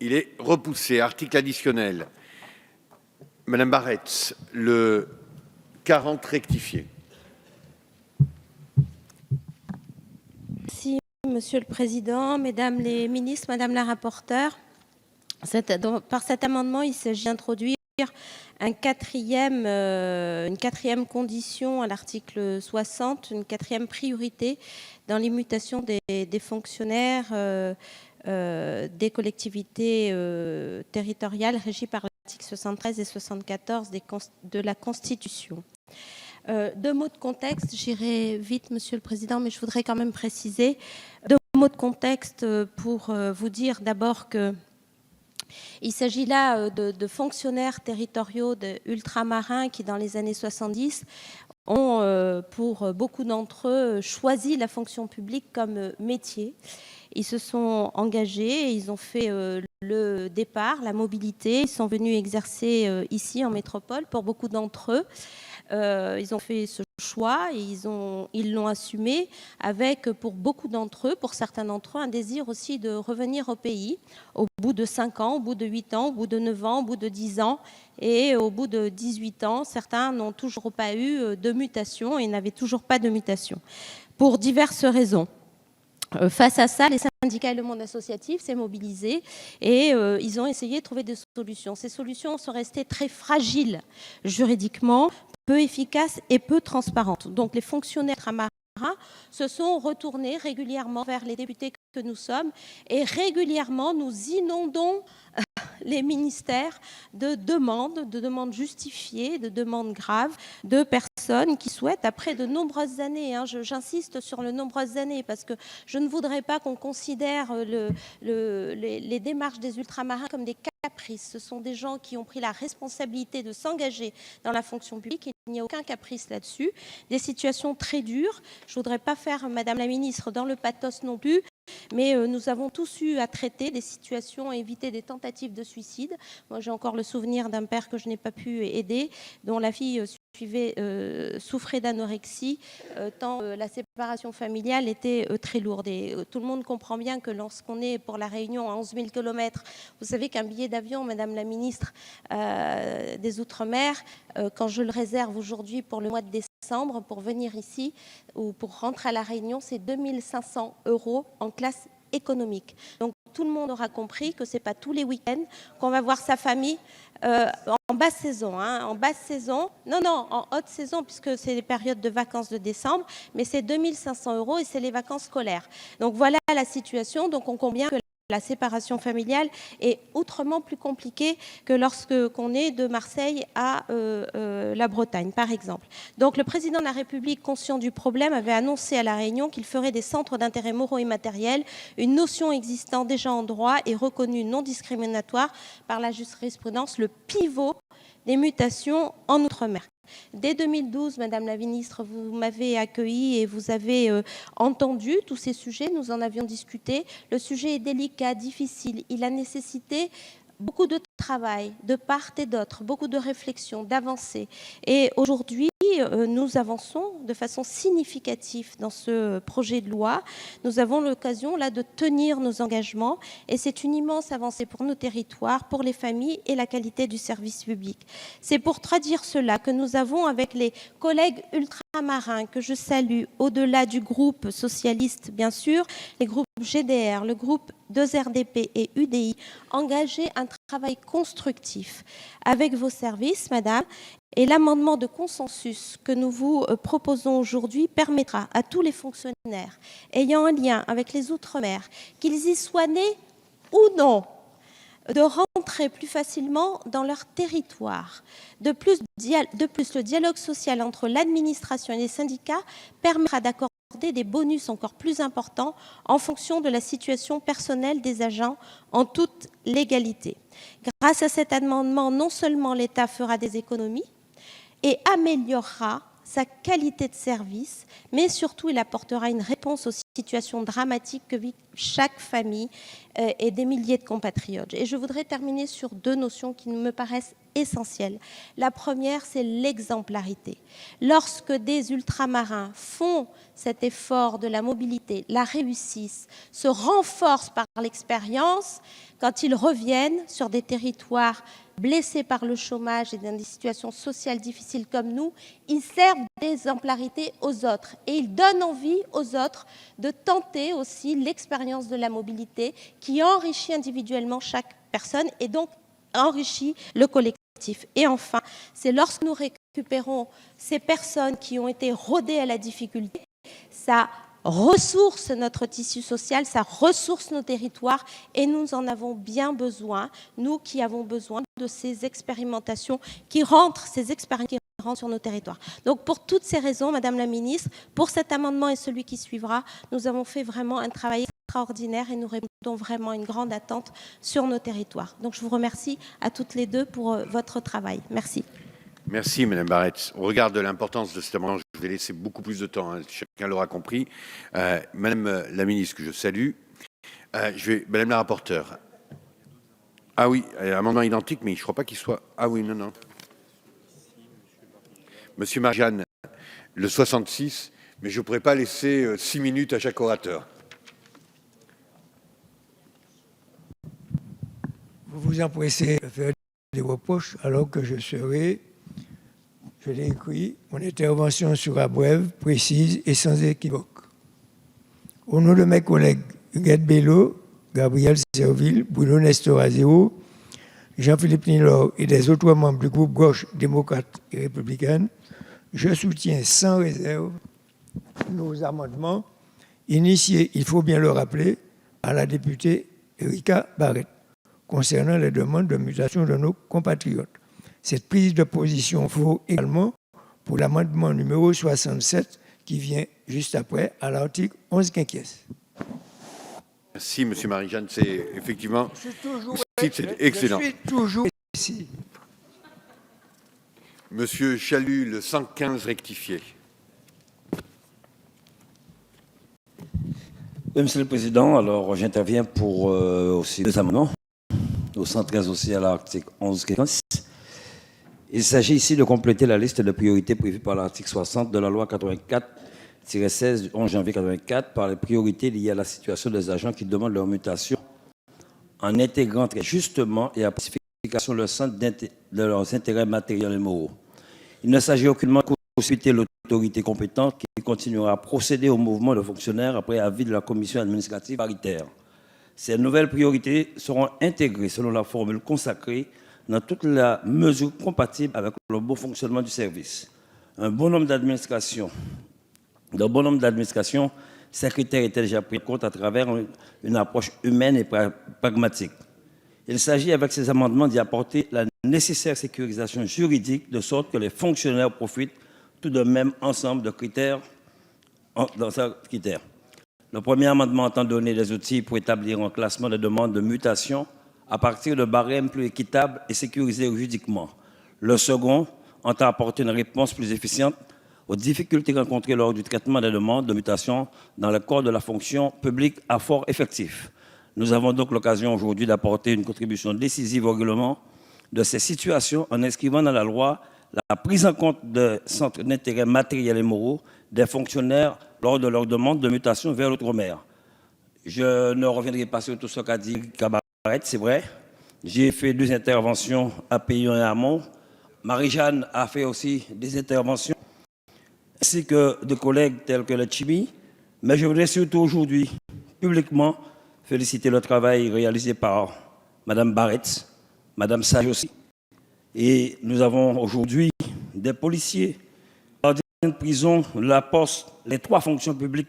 Il est repoussé. Article additionnel. Madame Barretz, le 40 rectifié. Merci, Monsieur le Président, Mesdames les ministres, Madame la rapporteure. Par cet amendement, il s'agit d'introduire une quatrième condition à l'article 60, une quatrième priorité dans les mutations des fonctionnaires des collectivités territoriales régies par l'article 73 et 74 de la Constitution. Deux mots de contexte, j'irai vite, Monsieur le Président, mais je voudrais quand même préciser. Deux mots de contexte pour vous dire d'abord que il s'agit là de fonctionnaires territoriaux ultramarins qui, dans les années 70, ont, pour beaucoup d'entre eux, choisi la fonction publique comme métier. Ils se sont engagés, ils ont fait le départ, la mobilité, ils sont venus exercer ici en métropole pour beaucoup d'entre eux. Ils ont fait ce choix et ils l'ont assumé avec, pour beaucoup d'entre eux, pour certains d'entre eux, un désir aussi de revenir au pays au bout de 5 ans, au bout de 8 ans, au bout de 9 ans, au bout de 10 ans et au bout de 18 ans. Certains n'ont toujours pas eu de mutation et n'avaient toujours pas de mutation pour diverses raisons. Face à ça, les syndicats et le monde associatif s'est mobilisé et ils ont essayé de trouver des solutions. Ces solutions sont restées très fragiles juridiquement, peu efficaces et peu transparentes. Donc les fonctionnaires ultramarins se sont retournés régulièrement vers les députés que nous sommes et régulièrement nous inondons les ministères de demandes justifiées, de demandes graves de personnes qui souhaitent, après de nombreuses années, j'insiste sur le nombreuses années parce que je ne voudrais pas qu'on considère les démarches des ultramarins comme des caprices. Ce sont des gens qui ont pris la responsabilité de s'engager dans la fonction publique et il n'y a aucun caprice là-dessus. Des situations très dures. Je ne voudrais pas faire, Madame la Ministre, dans le pathos non plus, mais nous avons tous eu à traiter des situations, à éviter des tentatives de suicide. Moi, j'ai encore le souvenir d'un père que je n'ai pas pu aider, dont la fille souffrait d'anorexie, tant la séparation familiale était très lourde. Et tout le monde comprend bien que lorsqu'on est pour la Réunion à 11 000 km, vous savez qu'un billet d'avion, Madame la Ministre des Outre-mer, quand je le réserve aujourd'hui pour le mois de décembre, pour venir ici ou pour rentrer à la Réunion, c'est 2 500 € en classe économique. Donc tout le monde aura compris que ce n'est pas tous les week-ends qu'on va voir sa famille en basse saison. En basse saison, non, en haute saison, puisque c'est les périodes de vacances de décembre, mais c'est 2 500 € et c'est les vacances scolaires. Donc voilà la situation. Donc on comprend bien que la séparation familiale est autrement plus compliquée que lorsqu'on est de Marseille à la Bretagne, par exemple. Donc le président de la République, conscient du problème, avait annoncé à La Réunion qu'il ferait des centres d'intérêt moraux et matériels une notion existant déjà en droit et reconnue non discriminatoire par la jurisprudence, le pivot des mutations en Outre-mer. Dès 2012, Madame la Ministre, vous m'avez accueilli et vous avez entendu tous ces sujets. Nous en avions discuté. Le sujet est délicat, difficile. Il a nécessité beaucoup de travail de part et d'autre, beaucoup de réflexion, d'avancées. Et aujourd'hui, nous avançons de façon significative dans ce projet de loi. Nous avons l'occasion là de tenir nos engagements et c'est une immense avancée pour nos territoires, pour les familles et la qualité du service public. C'est pour traduire cela que nous avons avec les collègues ultramarins que je salue, au-delà du groupe socialiste bien sûr, les groupes GDR, le groupe 2RDP et UDI, engagé un travail constructif avec vos services, Madame. Et l'amendement de consensus que nous vous proposons aujourd'hui permettra à tous les fonctionnaires ayant un lien avec les Outre-mer, qu'ils y soient nés ou non, de rentrer plus facilement dans leur territoire. De plus, le dialogue social entre l'administration et les syndicats permettra d'accorder des bonus encore plus importants en fonction de la situation personnelle des agents en toute légalité. Grâce à cet amendement, non seulement l'État fera des économies et améliorera sa qualité de service, mais surtout il apportera une réponse aux situations dramatiques que vit chaque famille et des milliers de compatriotes. Et je voudrais terminer sur deux notions qui me paraissent essentielles. La première, c'est l'exemplarité. Lorsque des ultramarins font cet effort de la mobilité, la réussissent, se renforcent par l'expérience, quand ils reviennent sur des territoires blessés par le chômage et dans des situations sociales difficiles comme nous, ils servent d'exemplarité aux autres et ils donnent envie aux autres de tenter aussi l'expérience de la mobilité qui enrichit individuellement chaque personne et donc enrichit le collectif. Et enfin, c'est lorsque nous récupérons ces personnes qui ont été rodées à la difficulté, ça ressource notre tissu social, ça ressource nos territoires et nous en avons bien besoin, nous qui avons besoin de ces expérimentations qui rentrent, ces expériences qui rentrent sur nos territoires. Donc pour toutes ces raisons, Madame la Ministre, pour cet amendement et celui qui suivra, nous avons fait vraiment un travail extraordinaire et nous répondons vraiment à une grande attente sur nos territoires. Donc je vous remercie à toutes les deux pour votre travail. Merci. Merci, Madame Barretz. Au regard de l'importance de cet amendement, je vais laisser beaucoup plus de temps, hein, chacun l'aura compris. Madame la Ministre, que je salue. Madame la rapporteure. Ah oui, amendement identique, mais je ne crois pas qu'il soit... Ah oui, non, non. Monsieur Marjane, le 66, mais je ne pourrais pas laisser 6 minutes à chaque orateur. Vous vous empressez de faire des reproches alors que je l'ai écrit, mon intervention sera brève, précise et sans équivoque. Au nom de mes collègues Huguette Bello, Gabriel Serville, Bruno Nestorazio, Jean-Philippe Nilor et des autres membres du groupe Gauche, démocrate et républicaine, je soutiens sans réserve nos amendements initiés, il faut bien le rappeler, à la députée Erika Barrett concernant les demandes de mutation de nos compatriotes. Cette prise de position vaut également pour l'amendement numéro 67 qui vient juste après à l'article 11 quinquies. Merci, Monsieur Marie-Jeanne. C'est effectivement c'est excellent. Je suis toujours ici. Monsieur Chalut, le 115 rectifié. Oui, Monsieur le Président, alors j'interviens pour aussi deux amendements, au 113 aussi à l'article 11 quinquies. Il s'agit ici de compléter la liste de priorités prévues par l'article 60 de la loi 84-16 du 11 janvier 84 par les priorités liées à la situation des agents qui demandent leur mutation en intégrant très justement et à pacification le centre de leurs intérêts matériels et moraux. Il ne s'agit aucunement de consulter l'autorité compétente qui continuera à procéder au mouvement de fonctionnaires après avis de la commission administrative paritaire. Ces nouvelles priorités seront intégrées selon la formule consacrée dans toute la mesure compatible avec le bon fonctionnement du service. Dans un bon nombre d'administrations, ces critères étaient déjà pris en compte à travers une approche humaine et pragmatique. Il s'agit avec ces amendements d'y apporter la nécessaire sécurisation juridique de sorte que les fonctionnaires profitent tout de même ensemble de critères dans ces critères. Le premier amendement entend donner des outils pour établir un classement de demandes de mutation à partir de barèmes plus équitables et sécurisés juridiquement. Le second entend apporter une réponse plus efficiente aux difficultés rencontrées lors du traitement des demandes de mutation dans le corps de la fonction publique à fort effectif. Nous avons donc l'occasion aujourd'hui d'apporter une contribution décisive au règlement de ces situations en inscrivant dans la loi la prise en compte des centres d'intérêt matériels et moraux des fonctionnaires lors de leur demande de mutation vers l'outre-mer. Je ne reviendrai pas sur tout ce qu'a dit Cabaret, c'est vrai. J'ai fait 2 interventions à Payon et à Mont. Marie-Jeanne a fait aussi des interventions, ainsi que de collègues tels que le Chimi. Mais je voudrais surtout aujourd'hui, publiquement, féliciter le travail réalisé par Mme Barretz, Mme Sage aussi. Et nous avons aujourd'hui des policiers, gardiens de prison, la poste, les 3 fonctions publiques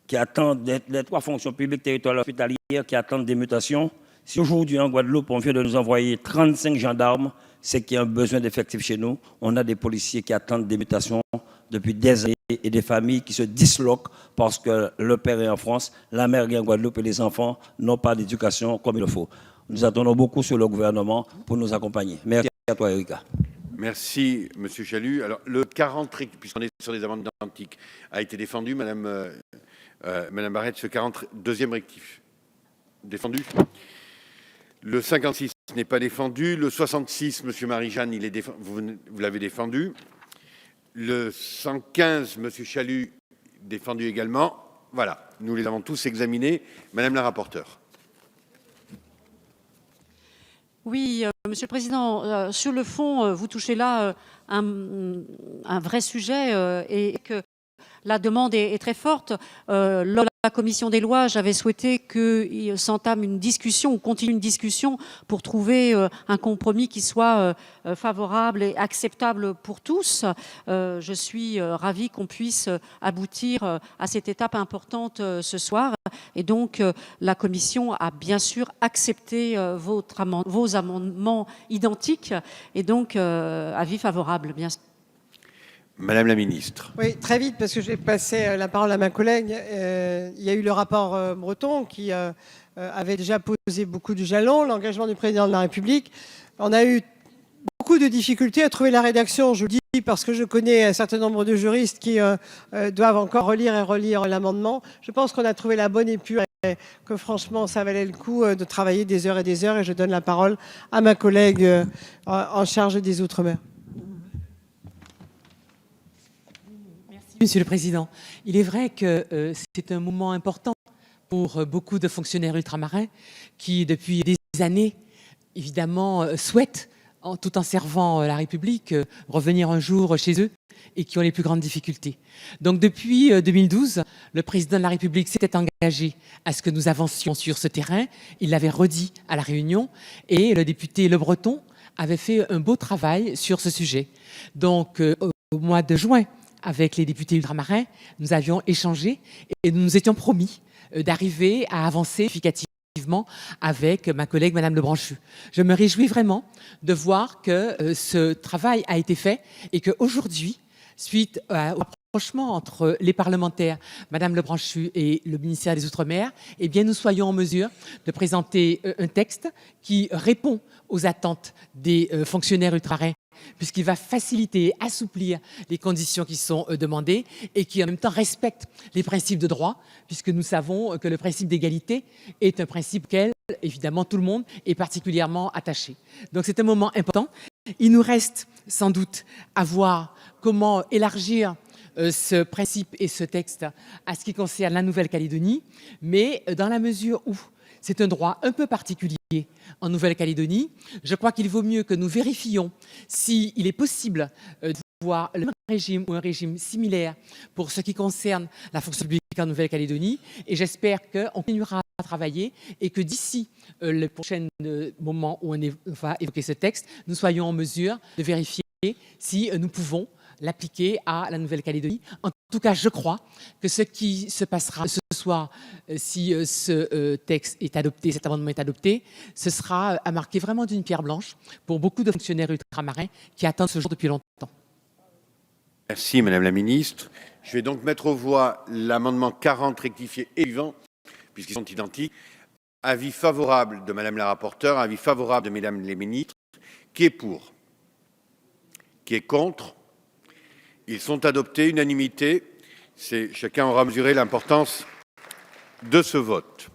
qui attendent, les 3 fonctions publiques territoriales hospitalières qui attendent des mutations. Si aujourd'hui en Guadeloupe, on vient de nous envoyer 35 gendarmes, c'est qu'il y a un besoin d'effectifs chez nous. On a des policiers qui attendent des mutations depuis des années et des familles qui se disloquent parce que le père est en France, la mère est en Guadeloupe et les enfants n'ont pas d'éducation comme il le faut. Nous attendons beaucoup sur le gouvernement pour nous accompagner. Merci à toi, Erika. Merci, Monsieur Chalut. Alors, le 40, puisqu'on est sur des amendements identiques, a été défendu, Madame Madame Barrette, ce 42e rectif. Défendu. Le 56 n'est pas défendu. Le 66, Monsieur Marie-Jeanne, vous l'avez défendu. Le 115, Monsieur Chalut, défendu également. Voilà, nous les avons tous examinés. Madame la rapporteure. Oui, Monsieur le Président, sur le fond, vous touchez là un vrai sujet et que la demande est très forte. Lors de la commission des lois, j'avais souhaité qu'il s'entame une discussion ou continue une discussion pour trouver un compromis qui soit favorable et acceptable pour tous. Je suis ravie qu'on puisse aboutir à cette étape importante ce soir. Et donc, la commission a bien sûr accepté vos amendements identiques. Et donc, avis favorable, bien sûr. Madame la ministre. Oui, très vite, parce que je vais passer la parole à ma collègue. Il y a eu le rapport Breton qui avait déjà posé beaucoup de jalons, l'engagement du président de la République. On a eu beaucoup de difficultés à trouver la rédaction, je vous le dis, parce que je connais un certain nombre de juristes qui doivent encore relire et relire l'amendement. Je pense qu'on a trouvé la bonne épure et que franchement, ça valait le coup de travailler des heures, et je donne la parole à ma collègue en charge des Outre-mer. Monsieur le Président, il est vrai que c'est un moment important pour beaucoup de fonctionnaires ultramarins qui, depuis des années, évidemment, souhaitent, tout en servant la République, revenir un jour chez eux et qui ont les plus grandes difficultés. Donc depuis 2012, le Président de la République s'était engagé à ce que nous avancions sur ce terrain. Il l'avait redit à La Réunion et le député Le Breton avait fait un beau travail sur ce sujet. Donc au mois de juin, avec les députés ultramarins, nous avions échangé et nous nous étions promis d'arriver à avancer efficacement avec ma collègue Madame Lebranchu. Je me réjouis vraiment de voir que ce travail a été fait et qu'aujourd'hui, suite au rapprochement entre les parlementaires, Madame Lebranchu et le ministère des Outre-mer, eh bien, nous soyons en mesure de présenter un texte qui répond aux attentes des fonctionnaires ultramarins, puisqu'il va faciliter et assouplir les conditions qui sont demandées et qui en même temps respecte les principes de droit, puisque nous savons que le principe d'égalité est un principe auquel, évidemment, tout le monde est particulièrement attaché. Donc c'est un moment important. Il nous reste sans doute à voir comment élargir ce principe et ce texte à ce qui concerne la Nouvelle-Calédonie, mais dans la mesure où c'est un droit un peu particulier en Nouvelle-Calédonie, je crois qu'il vaut mieux que nous vérifions s'il est possible d'avoir le même régime ou un régime similaire pour ce qui concerne la fonction publique en Nouvelle-Calédonie. Et j'espère qu'on continuera à travailler et que d'ici le prochain moment où on va évoquer ce texte, nous soyons en mesure de vérifier si nous pouvons l'appliquer à la Nouvelle-Calédonie. En tout cas, je crois que ce qui se passera ce soir, si ce texte est adopté, cet amendement est adopté, ce sera à marquer vraiment d'une pierre blanche pour beaucoup de fonctionnaires ultramarins qui attendent ce jour depuis longtemps. Merci Madame la Ministre. Je vais donc mettre aux voix l'amendement 40 rectifié et suivant, puisqu'ils sont identiques. Avis favorable de Madame la rapporteure, avis favorable de Mesdames les ministres. Qui est pour? Qui est contre? Ils sont adoptés, unanimité. Chacun aura mesuré l'importance de ce vote.